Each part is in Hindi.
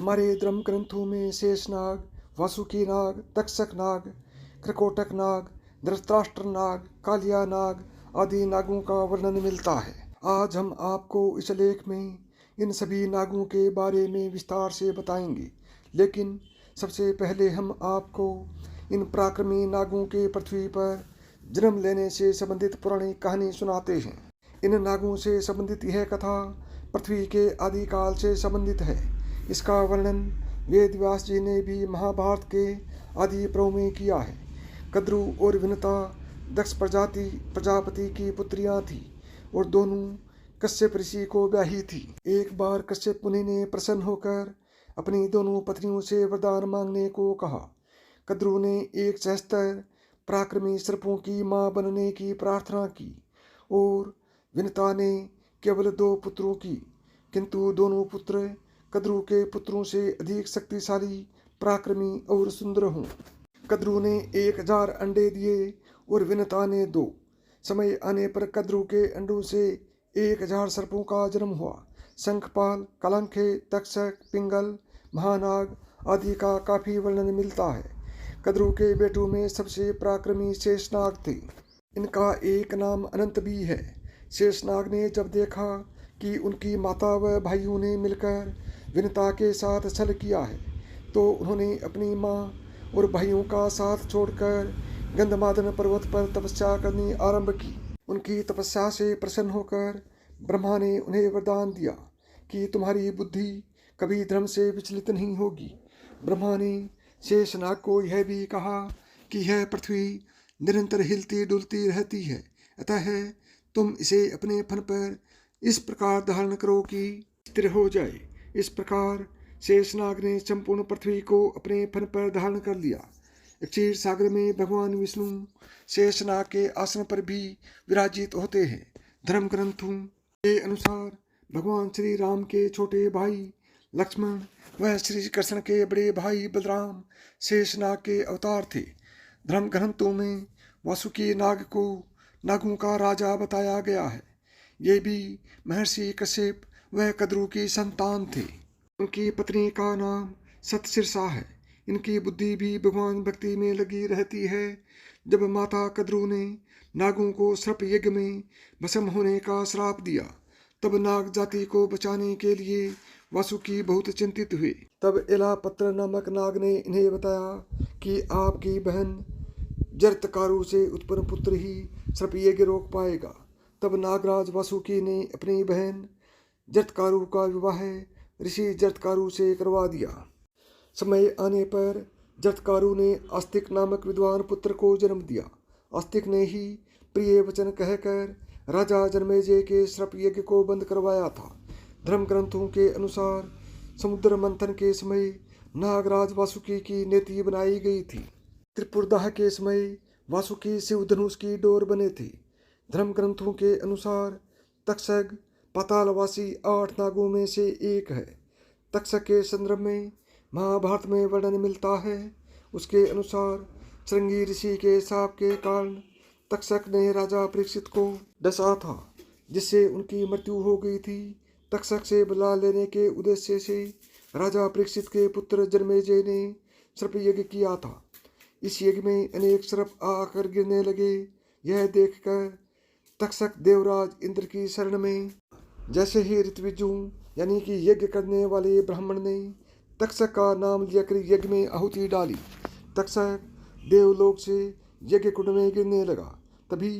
हमारे धर्म ग्रंथों में शेषनाग, वासुकी नाग, तक्षक नाग, क्रकोटक नाग, धृतराष्ट्र नाग, कालिया नाग आदि नागों का वर्णन मिलता है। आज हम आपको इस लेख में इन सभी नागों के बारे में विस्तार से बताएंगे, लेकिन सबसे पहले हम आपको इन पराक्रमी नागों के पृथ्वी पर जन्म लेने से संबंधित पुरानी कहानी सुनाते हैं। इन नागों से संबंधित यह कथा पृथ्वी के आदिकाल से संबंधित है। इसका वर्णन वेद व्यास जी ने भी महाभारत के आदि पर्व में किया है। कद्रु और विनता दक्ष प्रजापति की पुत्रियां थी और दोनों कश्यप ऋषि को ब्याही थी। एक बार कश्यप मुनि ने प्रसन्न होकर अपनी दोनों पत्नियों से वरदान मांगने को कहा। कद्रु ने एक सहस्त्र पराक्रमी सर्पों की मां बनने की प्रार्थना की और विनता ने केवल 2 पुत्रों की, किंतु दोनों पुत्र कद्रु के पुत्रों से अधिक शक्तिशाली, पराक्रमी और सुंदर हों। कद्रु ने 1000 अंडे दिए और विनता ने 2। समय आने पर कद्रु के अंडों से 1000 सर्पों का जन्म हुआ। शंखपाल, कलंखे, तक्षक, पिंगल, महानाग आदि का काफी वर्णन मिलता है। कद्रु के बेटों में सबसे पराक्रमी शेषनाग थे। इनका एक नाम अनंत भी है। शेषनाग ने जब देखा कि उनकी माता व भाइयों ने मिलकर विनता के साथ छल किया है, तो उन्होंने अपनी माँ और भाइयों का साथ छोड़कर गंधमादन पर्वत पर तपस्या करनी आरंभ की। उनकी तपस्या से प्रसन्न होकर ब्रह्मा ने उन्हें वरदान दिया कि तुम्हारी बुद्धि कभी धर्म से विचलित नहीं होगी। ब्रह्मा ने शेषनाग को यह भी कहा कि यह पृथ्वी निरंतर हिलती डुलती रहती है, अतः तुम इसे अपने फन पर इस प्रकार धारण करो कि स्थिर हो जाए। इस प्रकार शेषनाग ने संपूर्ण पृथ्वी को अपने फन पर धारण कर लिया। क्षीर सागर में भगवान विष्णु शेषनाग के आसन पर भी विराजित होते हैं। धर्म ग्रंथों के अनुसार भगवान श्री राम के छोटे भाई लक्ष्मण व श्री कृष्ण के बड़े भाई बलराम शेषनाग के अवतार थे। धर्म ग्रंथों में वासुकी नाग को नागों का राजा बताया गया है। ये भी महर्षि कश्यप व कद्रु की संतान थे। उनकी पत्नी का नाम सतशिरसा है। इनकी बुद्धि भी भगवान भक्ति में लगी रहती है। जब माता कद्रु ने नागों को सर्प यज्ञ में भस्म होने का श्राप दिया, तब नाग जाति को बचाने के लिए वासुकी बहुत चिंतित हुए। तब एलापत्र नामक नाग ने इन्हें बताया कि आपकी बहन जरतकारु से उत्पन्न पुत्र ही सर्प यज्ञ रोक पाएगा। तब नागराज वासुकी ने अपनी बहन जरतकारु का विवाह ऋषि जरतकारु से करवा दिया। समय आने पर जरतकारु ने आस्तिक नामक विद्वान पुत्र को जन्म दिया। आस्तिक ने ही प्रिय वचन कहकर राजा जन्मेजय के सर्प यज्ञ को बंद करवाया था। धर्म ग्रंथों के अनुसार समुद्र मंथन के समय नागराज वासुकी की नेति बनाई गई थी। त्रिपुरदाह के समय वासुकी शिव धनुष की डोर बने थे। धर्म ग्रंथों के अनुसार तक्षक पातालवासी 8 नागों में से एक है। तक्षक के संदर्भ में महाभारत में वर्णन मिलता है। उसके अनुसार श्रृंगी ऋषि के शाप के कारण तक्षक ने राजा परीक्षित को डसा था, जिससे उनकी मृत्यु हो गई थी। तक्षक से बदला लेने के उद्देश्य से राजा परीक्षित के पुत्र जन्मेजय ने सर्प यज्ञ किया था। इस यज्ञ में अनेक सर्प आकर गिरने लगे। यह देखकर तक्षक देवराज इंद्र की शरण में, जैसे ही ऋत्विजु यानी कि यज्ञ करने वाले ब्राह्मण ने तक्षक का नाम लेकर यज्ञ में आहुति डाली, तक्षक देवलोक से यज्ञ कुंड में गिरने लगा। तभी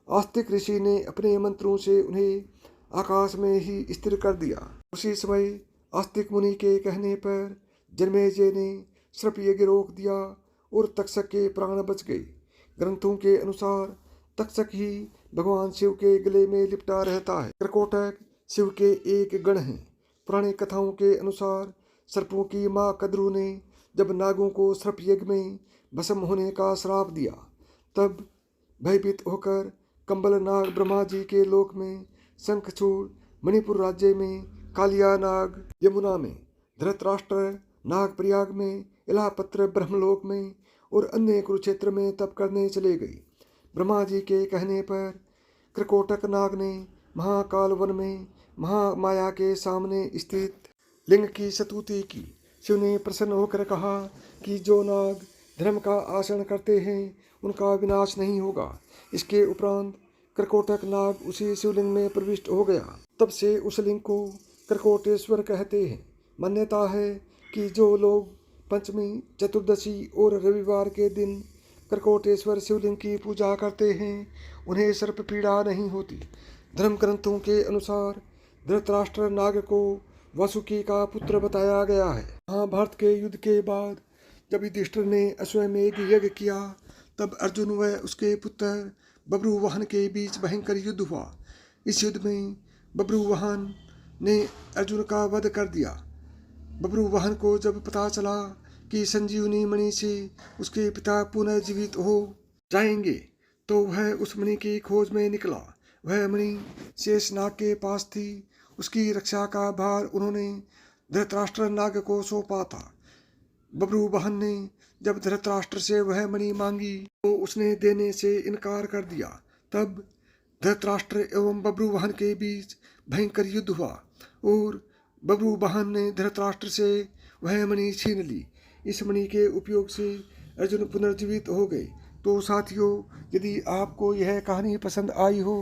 आस्तिक ऋषि ने अपने मंत्रों से उन्हें आकाश में ही स्थिर कर दिया। उसी समय आस्तिक मुनि के कहने पर जन्मेजय ने सर्प यज्ञ रोक दिया और तक्षक के प्राण बच गए। ग्रंथों के अनुसार तक्षक ही भगवान शिव के गले में लिपटा रहता है। क्रकोटक शिव के एक गण हैं। पुरानी कथाओं के अनुसार सर्पों की मां कद्रु ने जब नागों को सर्प यज्ञ में भस्म होने का श्राप दिया, तब भयभीत होकर कंबल नाग ब्रह्मा जी के लोक में, शंखचूड़ मणिपुर राज्य में, कालिया नाग यमुना में, धृतराष्ट्र नाग प्रयाग में, इलापत्र ब्रह्मलोक में और अन्य कुरुक्षेत्र में तप करने चले गए। ब्रह्मा जी के कहने पर क्रकोटक नाग ने महाकाल वन में महामाया के सामने स्थित लिंग की स्तुति की। शिव ने प्रसन्न होकर कहा कि जो नाग धर्म का आचरण करते हैं उनका विनाश नहीं होगा। इसके उपरांत करकोटक नाग उसी शिवलिंग में प्रविष्ट हो गया। तब से उस लिंग को करकोटेश्वर कहते हैं। मान्यता है कि जो लोग पंचमी, चतुर्दशी और रविवार के दिन करकोटेश्वर शिवलिंग की पूजा करते हैं उन्हें सर्प पीड़ा नहीं होती। धर्म ग्रंथों के अनुसार धृतराष्ट्र नाग को वासुकी का पुत्र बताया गया है। महाभारत के युद्ध के बाद जब युधिष्ठिर ने अश्वमेध यज्ञ किया तब अर्जुन व उसके पुत्र बब्रुवाहन के बीच भयंकर युद्ध हुआ। इस युद्ध में बब्रुवाहन ने अर्जुन का वध कर दिया। बब्रुवाहन को जब पता चला कि संजीवनी मणि से उसके पिता पुनः जीवित हो जाएंगे तो वह उस मणि की खोज में निकला। वह मणि शेषनाग के पास थी। उसकी रक्षा का भार उन्होंने धृतराष्ट्र नाग को सौंपा था। बब्रुवाहन ने जब धृतराष्ट्र से वह मणि मांगी तो उसने देने से इनकार कर दिया। तब धृतराष्ट्र एवं बब्रुवाहन के बीच भयंकर युद्ध हुआ और बब्रुवाहन ने धृतराष्ट्र से वह मणि छीन ली। इस मणि के उपयोग से अर्जुन पुनर्जीवित हो गए। तो साथियों, यदि आपको यह कहानी पसंद आई हो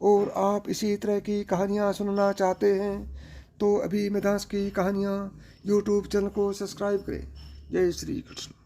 और आप इसी तरह की कहानियाँ सुनना चाहते हैं तो अभी मैदास की कहानियाँ यूट्यूब चैनल को सब्सक्राइब करें। जय श्री कृष्ण।